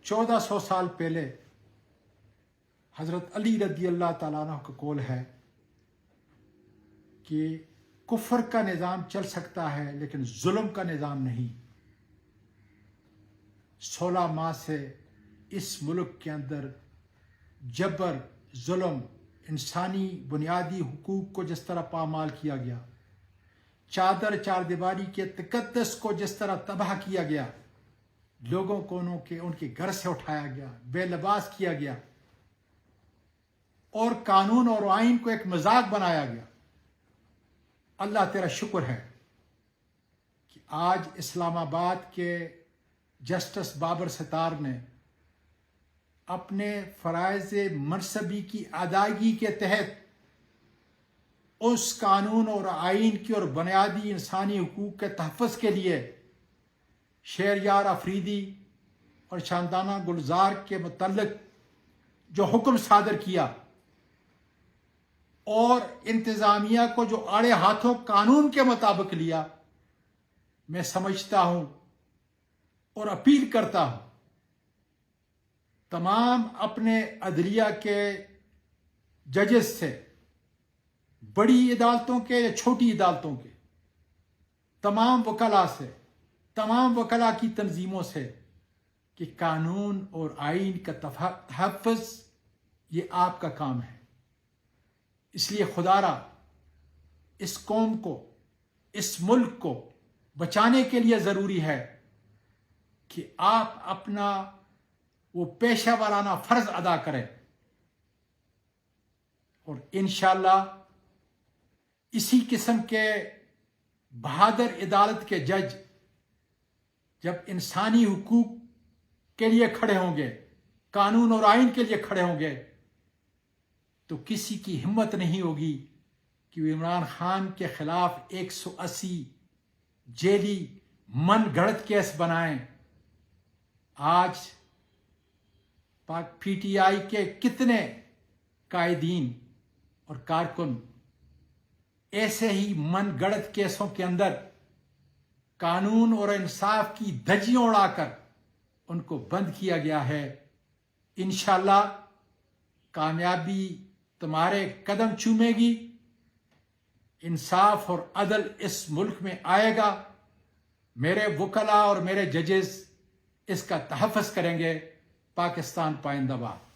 1400 سال پہلے حضرت علی رضی اللہ تعالیٰ عنہ کا قول ہے کہ کفر کا نظام چل سکتا ہے لیکن ظلم کا نظام نہیں۔ 16 ماہ سے اس ملک کے اندر جبر، ظلم، انسانی بنیادی حقوق کو جس طرح پامال کیا گیا، چادر چار دیواری کے تقدس کو جس طرح تباہ کیا گیا، لوگوں کو ان کے گھر سے اٹھایا گیا، بے لباس کیا گیا، اور قانون اور آئین کو ایک مذاق بنایا گیا۔ اللہ تیرا شکر ہے کہ آج اسلام آباد کے جسٹس بابر ستار نے اپنے فرائض منصبی کی ادائیگی کے تحت اس قانون اور آئین کی اور بنیادی انسانی حقوق کے تحفظ کے لیے شہریار آفریدی اور شاندانہ گلزار کے متعلق جو حکم صادر کیا اور انتظامیہ کو جو آڑے ہاتھوں قانون کے مطابق لیا، میں سمجھتا ہوں اور اپیل کرتا ہوں تمام اپنے عدلیہ کے ججز سے، بڑی عدالتوں کے یا چھوٹی عدالتوں کے، تمام وکلاء سے، تمام وکلاء کی تنظیموں سے، کہ قانون اور آئین کا تحفظ یہ آپ کا کام ہے۔ اس لیے خدا را اس قوم کو، اس ملک کو بچانے کے لیے ضروری ہے کہ آپ اپنا وہ پیشہ ورانہ فرض ادا کریں، اور انشاءاللہ اسی قسم کے بہادر عدالت کے جج جب انسانی حقوق کے لیے کھڑے ہوں گے، قانون اور آئین کے لیے کھڑے ہوں گے، تو کسی کی ہمت نہیں ہوگی کہ وہ عمران خان کے خلاف 180 جیلی من گھڑت کیس بنائیں۔ آج پی ٹی آئی کے کتنے قائدین اور کارکن ایسے ہی من گڑت کیسوں کے اندر قانون اور انصاف کی دھجیاں اڑا کر ان کو بند کیا گیا ہے۔ انشاءاللہ کامیابی تمہارے قدم چومے گی، انصاف اور عدل اس ملک میں آئے گا، میرے وکلاء اور میرے ججز اس کا تحفظ کریں گے۔ پاکستان پائندہ باد۔